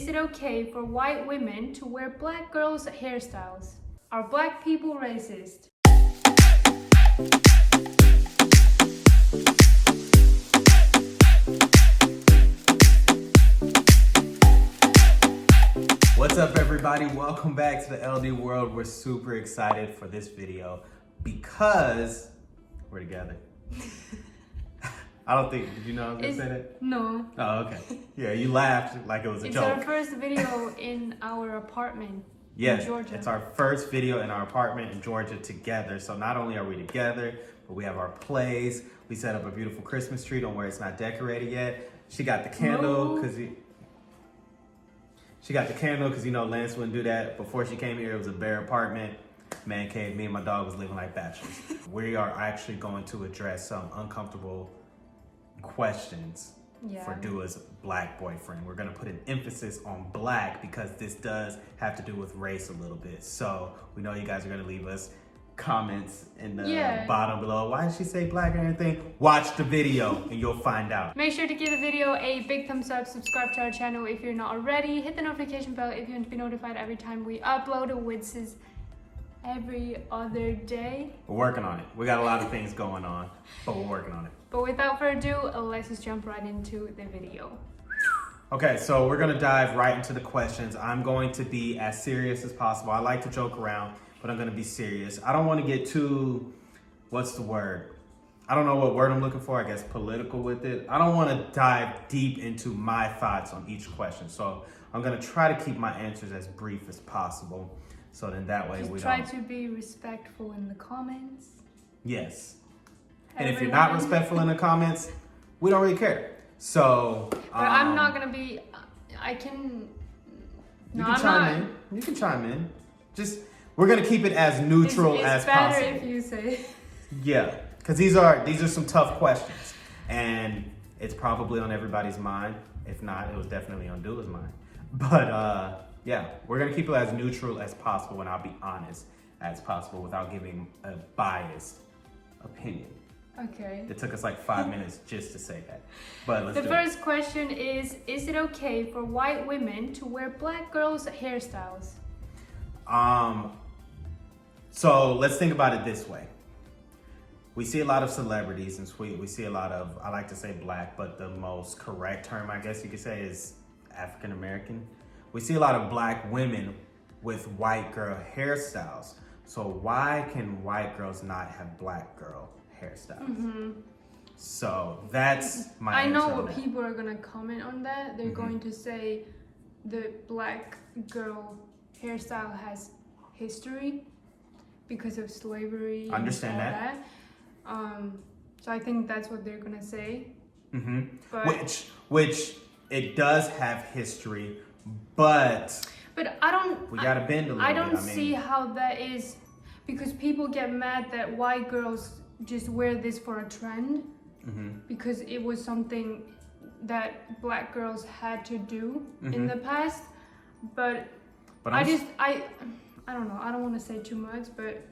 is it okay for white women to wear black girls' hairstyles? Are black people racist? What's up, everybody? Welcome back to the LD World. We're super excited for this video because we're together. I don't think, did you know I was gonna say that? No. Oh, okay. Yeah, you laughed like it was a It's joke. our first video in our apartment Yes, in Georgia. it's our first video in our apartment in Georgia together. So not only are we together, but we have our plays. We set up a beautiful Christmas tree. Don't worry, it's not decorated yet. She got the candle because you know Lance wouldn't do that. Before she came here, it was a bare apartment, man cave. Me and my dog was living like bachelors. We are actually going to address some uncomfortable questions for Dua's black boyfriend. We're gonna put an emphasis on black because this does have to do with race a little bit. So we know you guys are gonna leave us comments in the bottom below. Why did she say black or anything? Watch the video and you'll find out. Make sure to give the video a big thumbs up, subscribe to our channel if you're not already, hit the notification bell if you want to be notified every time we upload, which is every other day. We're working on it. We got a lot of things going on, but we're working on it. But without further ado, let's just jump right into the video. Okay, so we're gonna dive right into the questions. I'm going to be as serious as possible. I like to joke around, but I'm gonna be serious. I don't wanna get too, what's the word? I don't know what word I'm looking for, I guess political with it. I don't wanna dive deep into my thoughts on each question. So I'm gonna try to keep my answers as brief as possible. So then that way just we try don't... to be respectful in the comments. Yes. And if you're not respectful in the comments, we don't really care. So, but I'm not gonna be. I can. You can chime in. You can chime in. Just we're gonna keep it as neutral as possible. It's better if you say. Yeah, because these are some tough questions, and it's probably on everybody's mind. If not, it was definitely on Dua's mind. But yeah, we're gonna keep it as neutral as possible, and I'll be honest as possible without giving a biased opinion. Okay. It took us like 5 minutes just to say that. But let's do it. The first question is it okay for white women to wear black girls' hairstyles? So let's think about it this way. We see a lot of celebrities and we see a lot of, I like to say black, but the most correct term I guess you could say is African American. We see a lot of black women with white girl hairstyles. So why can white girls not have black girl hairstyles? Mm-hmm. So that's my answer. I know what people are gonna comment on that. They're going to say the black girl hairstyle has history because of slavery. Understand and all that. So I think that's what they're gonna say. Mm-hmm. But, which it does have history, but I don't. We gotta bend a little bit. I don't see how that is, because people get mad that white girls just wear this for a trend, because it was something that black girls had to do in the past. But I don't know. I don't want to say too much, but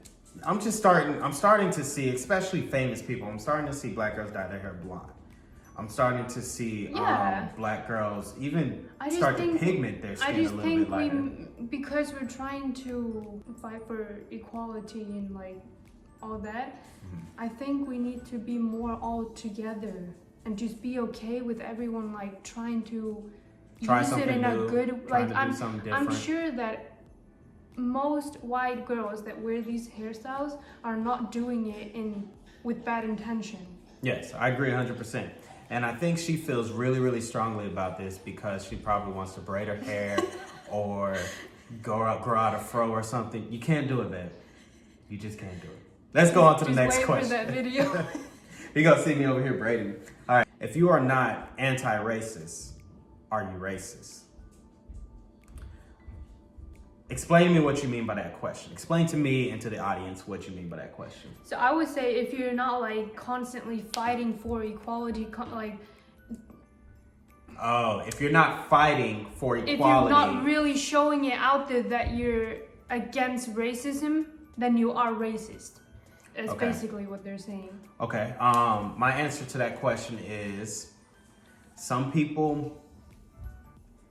I'm starting to see, especially famous people. I'm starting to see black girls dye their hair blonde. I'm starting to see black girls even start to pigment their skin a little bit lighter. Because we're trying to fight for equality and like all that, I think we need to be more all together and just be okay with everyone like trying to use it in a good, like I'm sure that most white girls that wear these hairstyles are not doing it with bad intention. Yes, I agree 100%. And I think she feels really, really strongly about this because she probably wants to braid her hair or grow out a fro or something. You can't do it, babe. You just can't do it. Let's go on to the next question. Wait for that video. You're going to see me over here braiding. All right. If you are not anti-racist, are you racist? Explain to me what you mean by that question. Explain to me and to the audience what you mean by that question. So I would say if you're not like constantly fighting for equality, if you're not fighting for equality. If you're not really showing it out there that you're against racism, then you are racist. That's basically what they're saying. Okay. My answer to that question is some people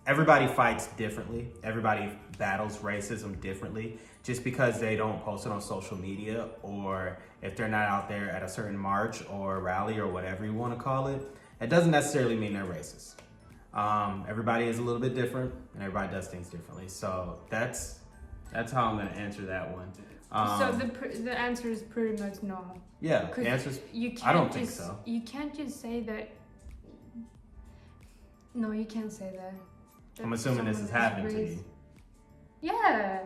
everybody fights differently. Everybody battles racism differently. Just because they don't post it on social media, or if they're not out there at a certain march or rally or whatever you want to call it, it doesn't necessarily mean they're racist. Everybody is a little bit different, and everybody does things differently. So that's how I'm gonna answer that one. So the answer is pretty much no. Yeah, the answer's. I don't think so. You can't just say that. No, you can't say that. I'm assuming this has happened to you. Yeah.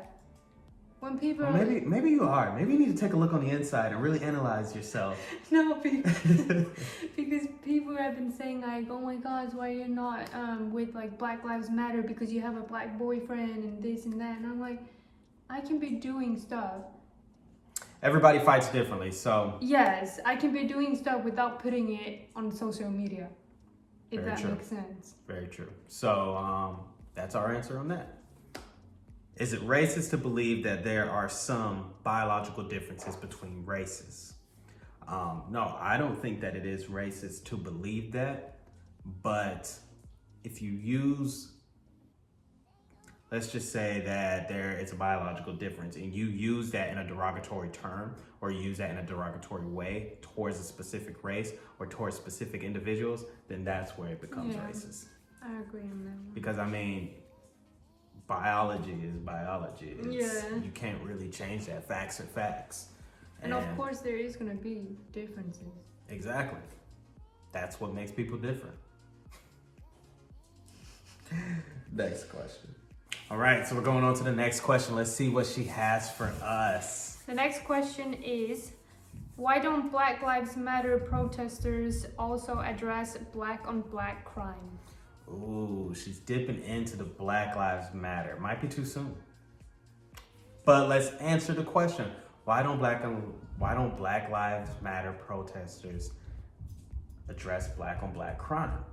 When people. Well, maybe you are. Maybe you need to take a look on the inside and really analyze yourself. No, because people have been saying like, oh my God, why you're not with like Black Lives Matter because you have a black boyfriend and this and that, and I'm like, I can be doing stuff. Everybody fights differently, so. Yes, I can be doing stuff without putting it on social media. If Very that true. makes sense. Very true. So that's our answer on that. Is it racist to believe that there are some biological differences between races? No, I don't think that it is racist to believe that. But if you use, let's just say that it's a biological difference and you use that in a derogatory term, or you use that in a derogatory way towards a specific race or towards specific individuals, then that's where it becomes racist. I agree on that one. Because I mean, biology is biology. You can't really change that. Facts are facts. And of course there is going to be differences. Exactly. That's what makes people different. Next question. All right, so we're going on to the next question. Let's see what she has for us. The next question is, why don't Black Lives Matter protesters also address black on black crime? Ooh, she's dipping into the Black Lives Matter. Might be too soon. But let's answer the question. Why don't Black Lives Matter protesters address black on black crime?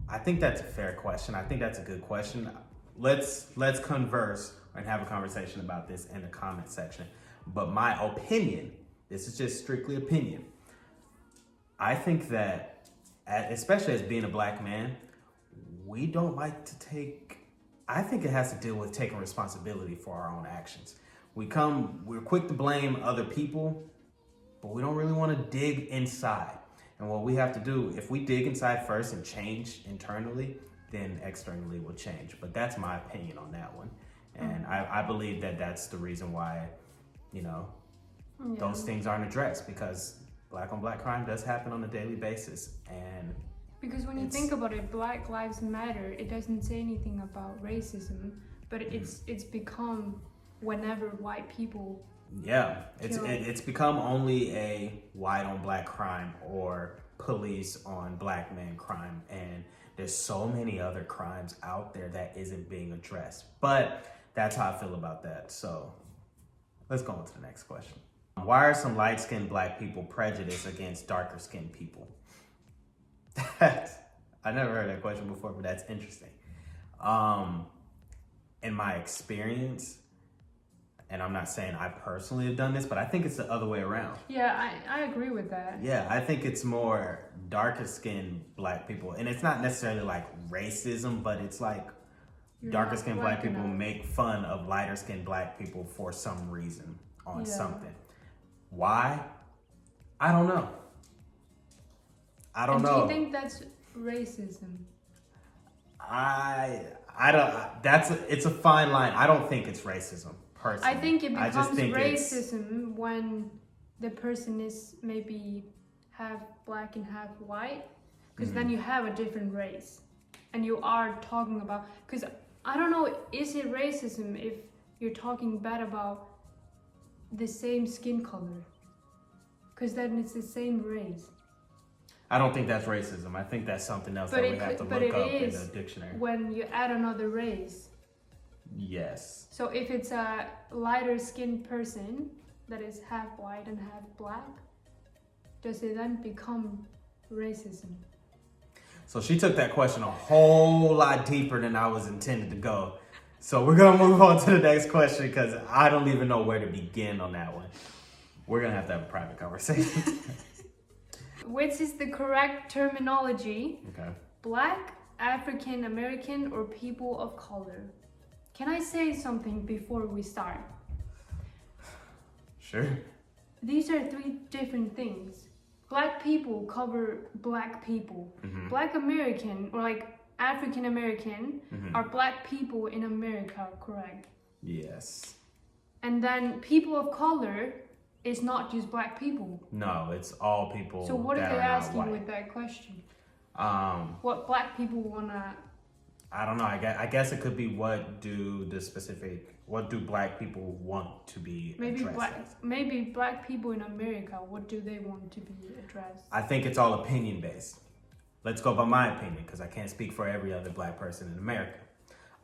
I think that's a fair question. I think that's a good question. Let's converse and have a conversation about this in the comment section. But my opinion, this is just strictly opinion. I think that, especially as being a black man, we don't like to I think it has to deal with taking responsibility for our own actions. We're quick to blame other people, but we don't really want to dig inside. And what we have to do, if we dig inside first and change internally, then externally will change. But that's my opinion on that one. And I believe that that's the reason why, those things aren't addressed, because black on black crime does happen on a daily basis. And because when you think about it, Black Lives Matter, it doesn't say anything about racism, but it's become whenever white people. Yeah, it's become only a white on black crime or police on black man crime, and there's so many other crimes out there that isn't being addressed. But that's how I feel about that. So let's go on to the next question. Why are some light-skinned black people prejudiced against darker-skinned people? I never heard that question before, but that's interesting. In my experience, and I'm not saying I personally have done this, but I think it's the other way around. Yeah, I agree with that. Yeah, I think it's more darker skinned black people. And it's not necessarily like racism, but it's like darker skinned black people make fun of lighter skinned black people for some reason on something. Why? I don't know. Do you think that's racism? It's a fine line. I don't think it's racism. Personally. I think it becomes racism when the person is maybe half black and half white, because then you have a different race, and you are talking about. Because I don't know, is it racism if you're talking bad about the same skin color? Because then it's the same race. I don't think that's racism. I think that's something else that we have to look up in the dictionary. When you add another race. Yes. So if it's a lighter skinned person that is half white and half black, does it then become racism? So she took that question a whole lot deeper than I was intended to go. So we're going to move on to the next question, because I don't even know where to begin on that one. We're going to have a private conversation. Which is the correct terminology? Okay. Black African American or people of color? Can I say something before we start? Sure. These are three different things. Black people cover black people. Black American or like African American are black people in America, correct? Yes. And then people of color is not just black people. No, it's all people. So what are that they are not asking white. with that question? What black people wanna? I don't know. I guess it could be what do black people want to be addressed as? Maybe black people in America, what do they want to be addressed? I think it's all opinion based. Let's go by my opinion because I can't speak for every other black person in America.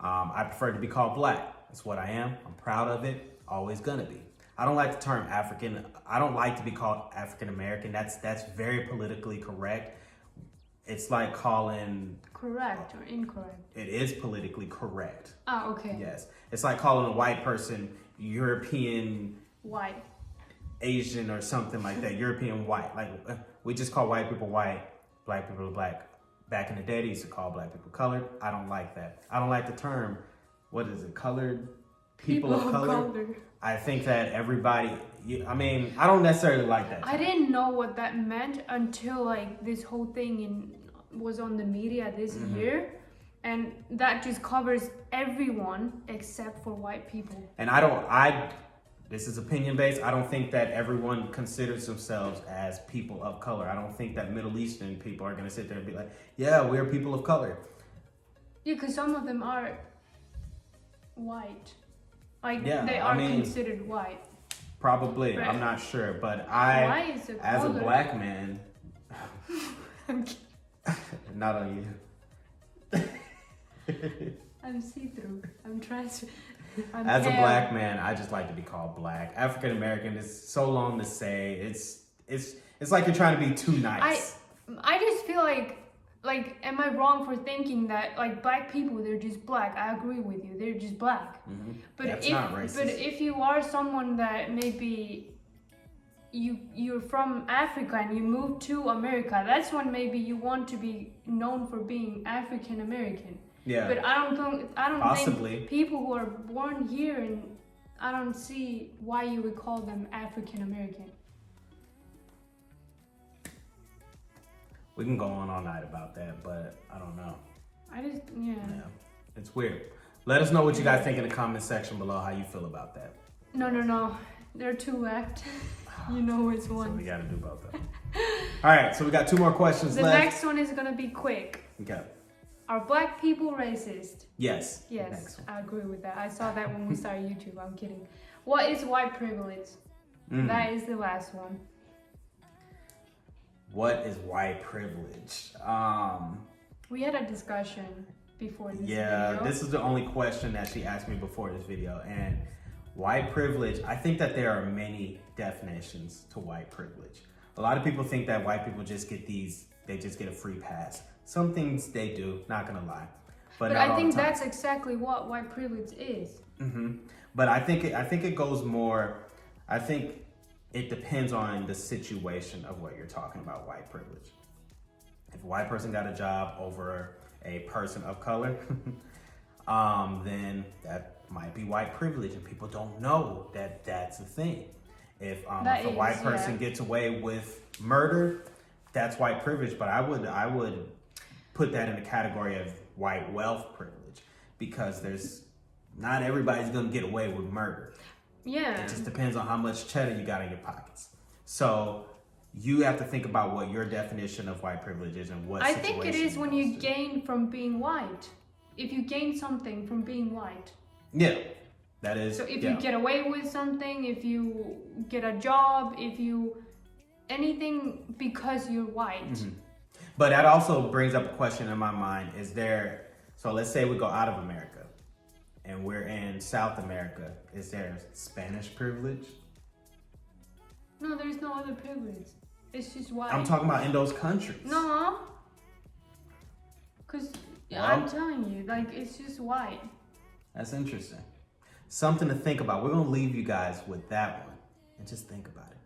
I prefer to be called black. That's what I am. I'm proud of it. Always gonna be. I don't like the term African. I don't like to be called African American. That's very politically correct. It's like calling... Correct or incorrect? It is politically correct. Ah, okay. Yes. It's like calling a white person European... White. Asian or something like that. European white. Like, we just call white people white, black people black. Back in the day, they used to call black people colored. I don't like that. I don't like the term, what is it, colored? People of color. I think that everybody... I don't necessarily like that term. I didn't know what that meant until like this whole thing was on the media this year, and that just covers everyone except for white people. And this is opinion based. I don't think that everyone considers themselves as people of color. I don't think that Middle Eastern people are gonna sit there and be like, yeah, we're people of color. Yeah, because some of them are white. Like, yeah, they are considered white. Probably, right. I'm not sure, but as a black man, not on you. I'm see-through. I'm as a black man, I just like to be called black. African American is so long to say. It's like you're trying to be too nice. I just feel like, am I wrong for thinking that like black people, they're just black? I agree with you, they're just black. But that's not racist. But if you are someone that maybe you're from Africa and you move to America, that's when maybe you want to be known for being African American. Yeah. But I don't possibly think people who are born here, and I don't see why you would call them African American. We can go on all night about that, but I don't know. Yeah. It's weird. Let us know what you guys think in the comment section below, how you feel about that. No. There are two left. You know which one. So we gotta do both of them. All right, so we got 2 more questions left. The next one is gonna be quick. Okay. Are black people racist? Yes. Yes, I agree with that. I saw that when we started YouTube. I'm kidding. What is white privilege? That is the last one. What is white privilege? We had a discussion before this video. Yeah, this is the only question that she asked me before this video. And white privilege, I think that there are many definitions to white privilege. A lot of people think that white people just get they just get a free pass. Some things they do, not gonna lie. But I think that's exactly what white privilege is. But I think it goes more, I think it depends on the situation of what you're talking about, white privilege. If a white person got a job over a person of color, then that might be white privilege, and people don't know that that's a thing. If a white person gets away with murder, that's white privilege. But I would put that in the category of white wealth privilege, because not everybody's gonna get away with murder. Yeah. It just depends on how much cheddar you got in your pockets. So you have to think about what your definition of white privilege is and what situation. I think it is when you gain from being white. If you gain something from being white. Yeah, that is. So if you get away with something, if you get a job, anything because you're white. But that also brings up a question in my mind. So let's say we go out of America and we're in South America. Is there Spanish privilege? No, there's no other privilege. It's just white. I'm talking about in those countries. No. Because I'm telling you, like, it's just white. That's interesting. Something to think about. We're going to leave you guys with that one. And just think about it.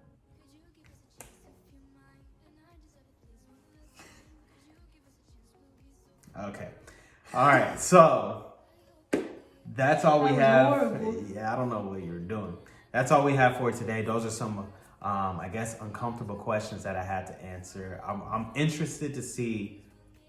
Okay. All right, so that's all we That was have. horrible. Yeah, I don't know what you're doing. That's all we have for today. Those are some, I guess, uncomfortable questions that I had to answer. I'm interested to see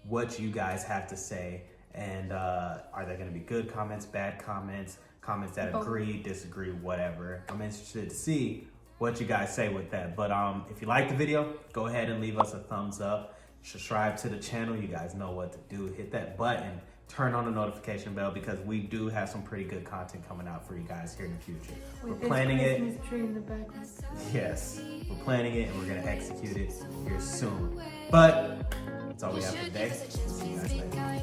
what you guys have to say. And are there going to be good comments, bad comments, comments that agree, disagree, whatever? I'm interested to see what you guys say with that. But if you like the video, go ahead and leave us a thumbs up. Subscribe to the channel. You guys know what to do. Hit that button. Turn on the notification bell because we do have some pretty good content coming out for you guys here in the future. With We're planning this it. Christmas tree in the background. Yes, we're planning it and we're gonna execute it here soon. But that's all we have for today. See you guys later.